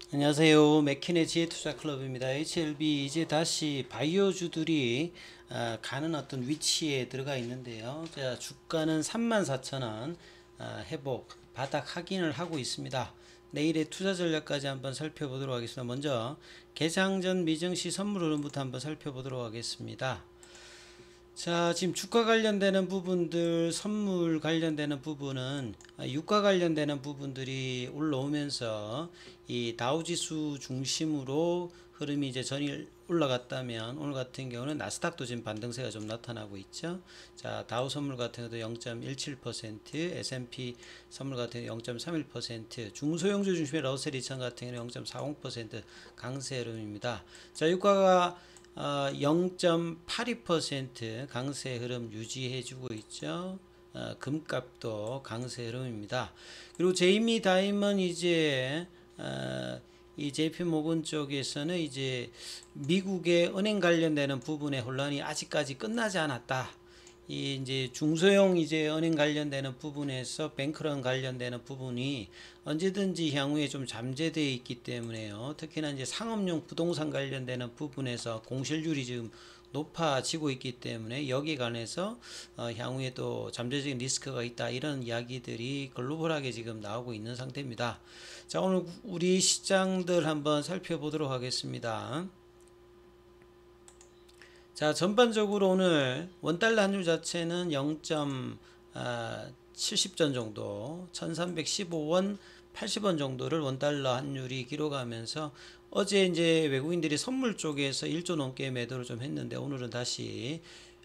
안녕하세요. 맥킨의 지혜투자클럽입니다. HLB 이제 다시 바이오주들이 가는 어떤 위치에 들어가 있는데요. 자, 주가는 34,000원 회복 바닥 확인을 하고 있습니다. 내일의 투자 전략까지 한번 살펴보도록 하겠습니다. 먼저 개장 전 미증시 선물 흐름부터 한번 살펴보도록 하겠습니다. 자, 지금 주가 관련되는 부분들, 선물 관련되는 부분은 유가 관련되는 부분들이 올라오면서 이 다우지수 중심으로 흐름이 이제 전일 올라갔다면 오늘 같은 경우는 나스닥도 지금 반등세가 좀 나타나고 있죠. 자, 다우 선물 같은 경우도 0.17%, S&P 선물 같은 경우 0.31%, 중소형주 중심의 러셀 2000 같은 경우는 0.40% 강세 흐름입니다. 자, 유가가 0.82% 강세 흐름 유지해주고 있죠. 금값도 강세 흐름입니다. 그리고 제이미 다임은 이제 이 JP 모건 쪽에서는 이제 미국의 은행 관련되는 부분의 혼란이 아직까지 끝나지 않았다. 이 이제 중소형 이제 은행 관련되는 부분에서 뱅크런 관련되는 부분이 언제든지 향후에 좀 잠재되어 있기 때문에요. 특히나 이제 상업용 부동산 관련되는 부분에서 공실률이 지금 높아지고 있기 때문에 여기에 관해서 향후에 또 잠재적인 리스크가 있다, 이런 이야기들이 글로벌하게 지금 나오고 있는 상태입니다. 자, 오늘 우리 시장들 한번 살펴보도록 하겠습니다. 자, 전반적으로 오늘 원달러 환율 자체는 0.70전 정도, 1315원 80원 정도를 원달러 환율이 기록하면서 어제 이제 외국인들이 선물 쪽에서 1조 넘게 매도를 좀 했는데 오늘은 다시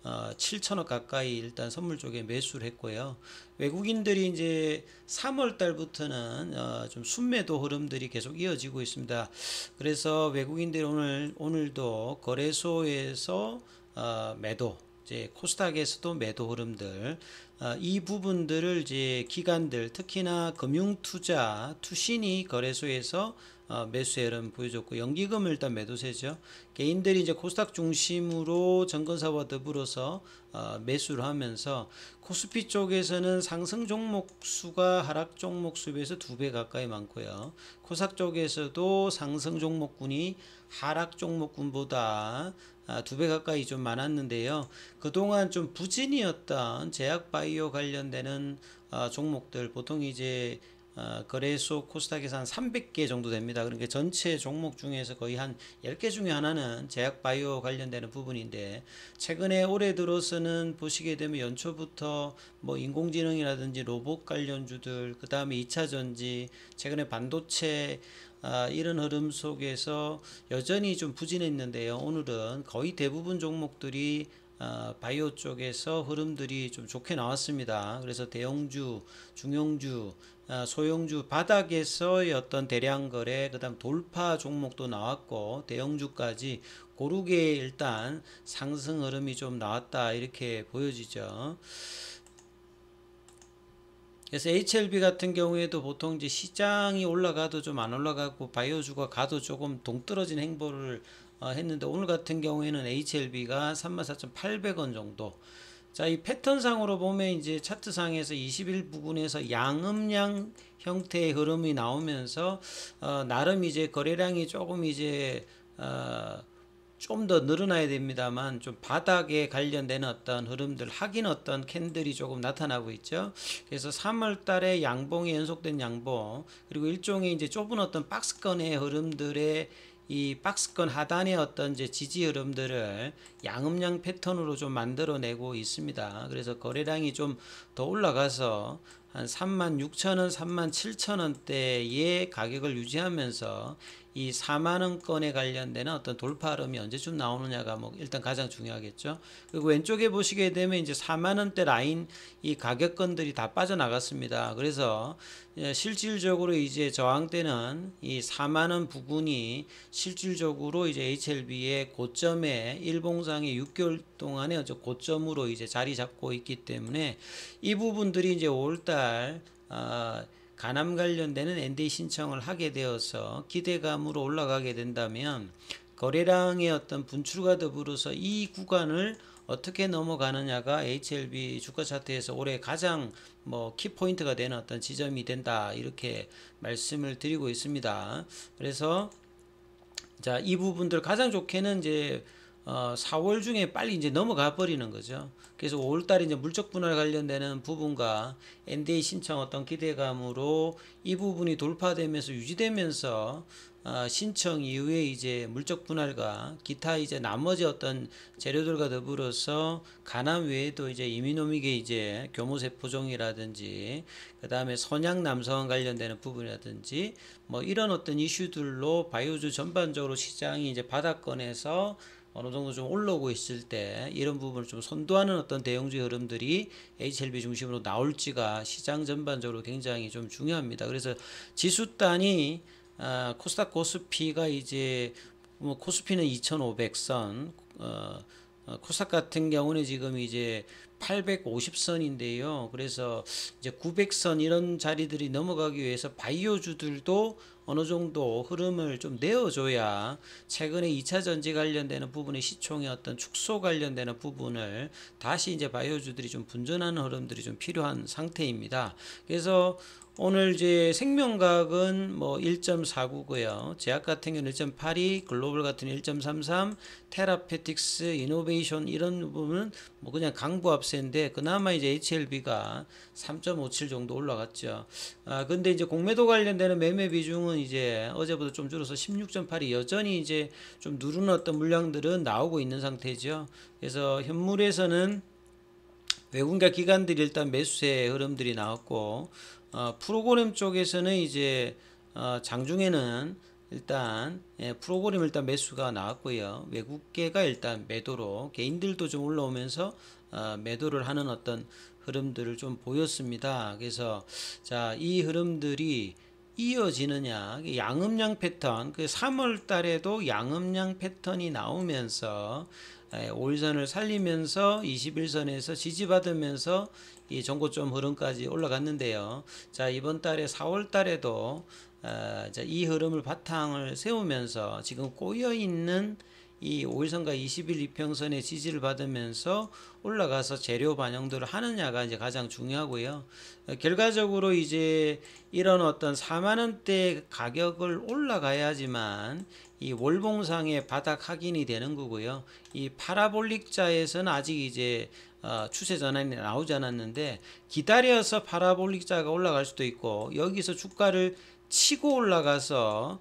7천억 가까이 일단 선물 쪽에 매수를 했고요. 외국인들이 이제 3월 달부터는 좀 순매도 흐름들이 계속 이어지고 있습니다. 그래서 외국인들이 오늘도 거래소에서 매도, 이제 코스닥에서도 매도 흐름들, 이 부분들을 이제 기관들, 특히나 금융투자 투신이 거래소에서 매수의 흐름 보여줬고, 연기금을 일단 매도세죠. 개인들이 이제 코스닥 중심으로 증권사와 더불어서 매수를 하면서 코스피 쪽에서는 상승 종목 수가 하락 종목 수에 비해서 2배 가까이 많고요. 코스닥 쪽에서도 상승 종목군이 하락 종목군보다 2배 가까이 좀 많았는데요. 그동안 좀 부진이었던 제약바이오 관련되는 종목들, 보통 이제 거래소 코스닥에서 한 300개 정도 됩니다. 그러니까 전체 종목 중에서 거의 한 10개 중에 하나는 제약바이오 관련되는 부분인데, 최근에 올해 들어서는 보시게 되면 연초부터 뭐 인공지능이라든지 로봇 관련주들, 그 다음에 2차전지, 최근에 반도체, 이런 흐름 속에서 여전히 좀 부진했는데요. 오늘은 거의 대부분 종목들이 바이오 쪽에서 흐름들이 좀 좋게 나왔습니다. 그래서 대형주, 중형주, 소형주 바닥에서의 어떤 대량 거래, 그다음 돌파 종목도 나왔고 대형주까지 고르게 일단 상승 흐름이 좀 나왔다, 이렇게 보여지죠. 그래서 HLB 같은 경우에도 보통 이제 시장이 올라가도 좀 안 올라가고 바이오주가 가도 조금 동떨어진 행보를 했는데, 오늘 같은 경우에는 HLB가 34,800원 정도. 자, 이 패턴상으로 보면 이제 차트상에서 21 부근에서 양음양 형태의 흐름이 나오면서 나름 이제 거래량이 조금 이제 좀 더 늘어나야 됩니다만, 좀 바닥에 관련되는 어떤 흐름들, 하긴 어떤 캔들이 조금 나타나고 있죠. 그래서 3월 달에 양봉이 연속된 양봉, 그리고 일종의 이제 좁은 어떤 박스권의 흐름들의 이 박스권 하단의 어떤 이제 지지 흐름들을 양음양 패턴으로 좀 만들어내고 있습니다. 그래서 거래량이 좀 더 올라가서 한 36,000원, 37,000원대의 가격을 유지하면서 이 4만원권에 관련되는 어떤 돌파 흐름이 언제쯤 나오느냐가 뭐 일단 가장 중요하겠죠. 그리고 왼쪽에 보시게 되면 이제 4만원대 라인 이 가격권들이 다 빠져나갔습니다. 그래서 실질적으로 이제 저항대는 이 4만원 부근이 실질적으로 이제 HLB의 고점에 일봉상의 6개월 동안의 고점으로 이제 자리 잡고 있기 때문에 이 부분들이 이제 5월달 가남 관련되는 NDA 신청을 하게 되어서 기대감으로 올라가게 된다면 거래량의 어떤 분출과 더불어서 이 구간을 어떻게 넘어가느냐가 HLB 주가 차트에서 올해 가장 뭐 키포인트가 되는 어떤 지점이 된다, 이렇게 말씀을 드리고 있습니다. 그래서 자, 이 부분들 가장 좋게는 이제 4월 중에 빨리 이제 넘어가 버리는 거죠. 그래서 5월 달에 이제 물적 분할 관련되는 부분과 NDA 신청 어떤 기대감으로 이 부분이 돌파되면서 유지되면서 신청 이후에 이제 물적 분할과 기타 이제 나머지 어떤 재료들과 더불어서 간암 외에도 이제 이민오믹의 이제 교모세포종이라든지 그 다음에 선양 남성원 관련되는 부분이라든지 뭐 이런 어떤 이슈들로 바이오주 전반적으로 시장이 이제 바닥권에서 어느 정도 좀 올라오고 있을 때 이런 부분을 좀 선도하는 어떤 대형주의 흐름들이 HLB 중심으로 나올지가 시장 전반적으로 굉장히 좀 중요합니다. 그래서 지수 단위 코스닥 코스피가 이제 뭐 코스피는 2,500선, 코스닥 같은 경우는 지금 이제 850선인데요. 그래서 이제 900선 이런 자리들이 넘어가기 위해서 바이오주들도 어느 정도 흐름을 좀 내어줘야 최근에 2차 전지 관련되는 부분의 시총의 어떤 축소 관련되는 부분을 다시 이제 바이오주들이 좀 분전하는 흐름들이 좀 필요한 상태입니다. 그래서 오늘 이제 생명과학은 뭐 1.49고요. 제약 같은 경우는 1.82, 글로벌 같은 경우는 1.33, 테라페틱스, 이노베이션 이런 부분은 뭐 그냥 강보합세인데 그나마 이제 HLB가 3.57 정도 올라갔죠. 근데 이제 공매도 관련되는 매매 비중은 이제 어제보다 좀 줄어서 16.8이 여전히 이제 좀 누르는 어떤 물량들은 나오고 있는 상태죠. 그래서 현물에서는 외국인과 기관들이 일단 매수세 흐름들이 나왔고 프로그램 쪽에서는 이제 장중에는 일단 프로그램 일단 매수가 나왔고요. 외국계가 일단 매도로 개인들도 좀 올라오면서 매도를 하는 어떤 흐름들을 좀 보였습니다. 그래서 자, 이 흐름들이 이어지느냐, 양음양 패턴, 그 3월 달에도 양음양 패턴이 나오면서 5일선을 살리면서 21선에서 지지받으면서 이 전고점 흐름까지 올라갔는데요. 자, 이번 달에 4월 달에도 이 흐름을 바탕을 세우면서 지금 꼬여 있는 이 5일선과 20일 이평선의 지지를 받으면서 올라가서 재료 반영들을 하느냐가 이제 가장 중요하고요. 결과적으로 이제 이런 어떤 4만 원대 가격을 올라가야지만 이 월봉상의 바닥 확인이 되는 거고요. 이 파라볼릭자에서는 아직 이제 추세 전환이 나오지 않았는데 기다려서 파라볼릭자가 올라갈 수도 있고 여기서 주가를 치고 올라가서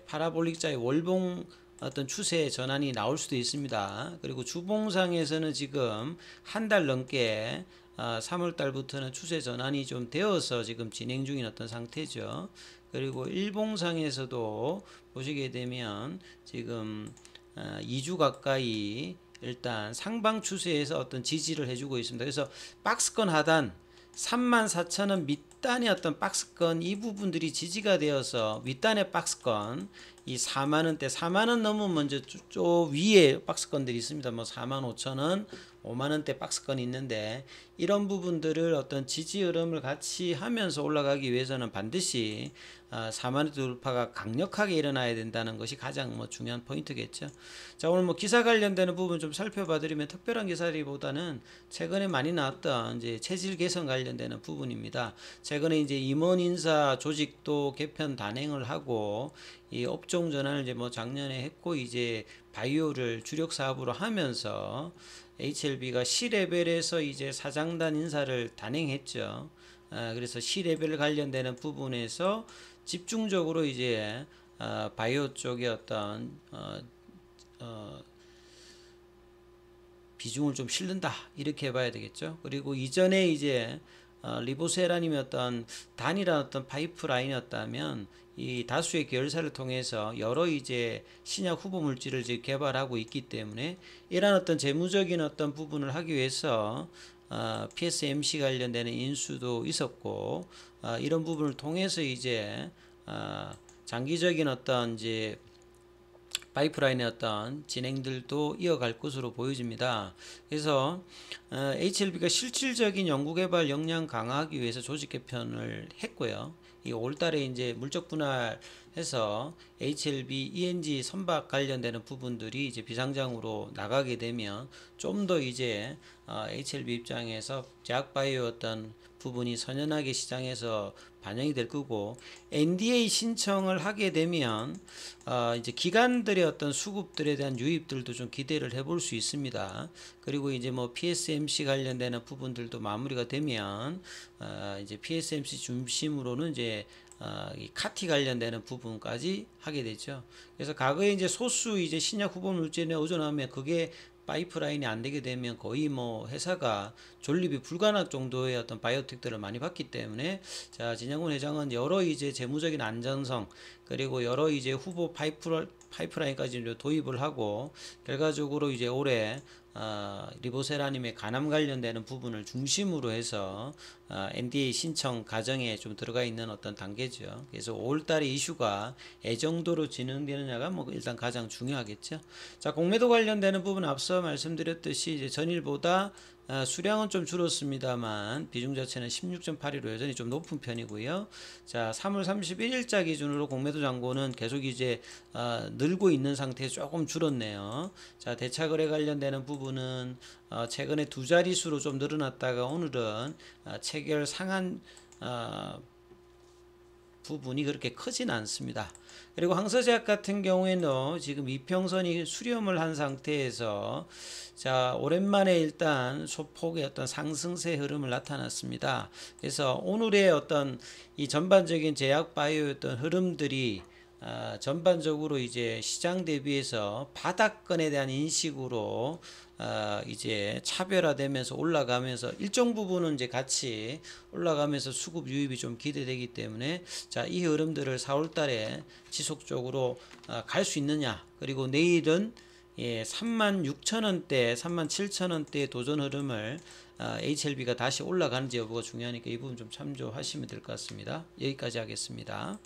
파라볼릭자의 월봉 어떤 추세 전환이 나올 수도 있습니다. 그리고 주봉상에서는 지금 한 달 넘게 3월 달부터는 추세 전환이 좀 되어서 지금 진행 중인 어떤 상태죠. 그리고 일봉상에서도 보시게 되면 지금 2주 가까이 일단 상방 추세에서 어떤 지지를 해주고 있습니다. 그래서 박스권 하단 34,000원 밑단의 어떤 박스권 이 부분들이 지지가 되어서 윗단의 박스권 이 4만원대 4만원 넘으면 먼저 저 위에 박스권들이 있습니다. 뭐 45,000원 5만원대 박스권이 있는데 이런 부분들을 어떤 지지 흐름을 같이 하면서 올라가기 위해서는 반드시 4만원대 돌파가 강력하게 일어나야 된다는 것이 가장 뭐 중요한 포인트겠죠. 자, 오늘 뭐 기사 관련되는 부분 좀 살펴봐 드리면 특별한 기사리보다는 최근에 많이 나왔던 이제 체질 개선 관련되는 부분입니다. 최근에 이제 임원 인사 조직도 개편 단행을 하고 이 업종 전환을 이제 뭐 작년에 했고 이제 바이오를 주력 사업으로 하면서 HLB가 C레벨에서 이제 사장단 인사를 단행했죠. 그래서 C레벨 관련되는 부분에서 집중적으로 이제 바이오 쪽의 어떤 비중을 좀 실른다 이렇게 봐야 되겠죠. 그리고 이전에 이제 리보세라님의 어떤 단일한 어떤 파이프라인이었다면 이 다수의 계열사를 통해서 여러 이제 신약 후보 물질을 이제 개발하고 있기 때문에 이러한 어떤 재무적인 어떤 부분을 하기 위해서 PSMC 관련되는 인수도 있었고 이런 부분을 통해서 이제 장기적인 어떤 이제 파이프라인의 어떤 진행들도 이어갈 것으로 보여집니다. 그래서 HLB가 실질적인 연구개발 역량 강화하기 위해서 조직 개편을 했고요. 이 올달에 이제 물적 분할 해서 HLB, ENG 선박 관련되는 부분들이 이제 비상장으로 나가게 되면 좀 더 이제 HLB 입장에서 제약바이오 어떤 부분이 선연하게 시장에서 반영이 될 거고, NDA 신청을 하게 되면 이제 기관들의 어떤 수급들에 대한 유입들도 좀 기대를 해볼 수 있습니다. 그리고 이제 뭐 PSMC 관련되는 부분들도 마무리가 되면 이제 PSMC 중심으로는 이제 이 카티 관련되는 부분까지 하게 되죠. 그래서 과거에 이제 소수 이제 신약 후보 물질에 의존하면 그게 파이프라인이 안 되게 되면 거의 뭐 회사가 존립이 불가능할 정도의 어떤 바이오텍들을 많이 봤기 때문에, 자, 진양군 회장은 여러 이제 재무적인 안전성, 그리고 여러 이제 후보 파이프라인까지 도입을 하고, 결과적으로 이제 올해 리보세라님의 간암 관련되는 부분을 중심으로 해서 NDA 신청 과정에 좀 들어가 있는 어떤 단계죠. 그래서 5월달에 이슈가 애정도로 진행되느냐가 뭐 일단 가장 중요하겠죠. 자, 공매도 관련되는 부분 앞서 말씀드렸듯이 이제 전일보다 수량은 좀 줄었습니다만 비중 자체는 16.81로 여전히 좀 높은 편이고요. 자, 3월 31일자 기준으로 공매도 잔고는 계속 이제 늘고 있는 상태에서 조금 줄었네요. 자, 대차거래 관련되는 부분은 최근에 두 자릿수로 좀 늘어났다가 오늘은 체결 상한 부분이 그렇게 크진 않습니다. 그리고 황서제약 같은 경우에는 지금 이평선이 수렴을 한 상태에서, 자, 오랜만에 일단 소폭의 어떤 상승세 흐름을 나타났습니다. 그래서 오늘의 어떤 이 전반적인 제약 바이오 어떤 흐름들이 전반적으로 이제 시장 대비해서 바닥권에 대한 인식으로 이제 차별화되면서 올라가면서 일정 부분은 이제 같이 올라가면서 수급 유입이 좀 기대되기 때문에, 자, 이 흐름들을 4월 달에 지속적으로 갈 수 있느냐, 그리고 내일은 36,000원대, 37,000원대의 도전 흐름을 HLB가 다시 올라가는지 여부가 중요하니까 이 부분 좀 참조하시면 될 것 같습니다. 여기까지 하겠습니다.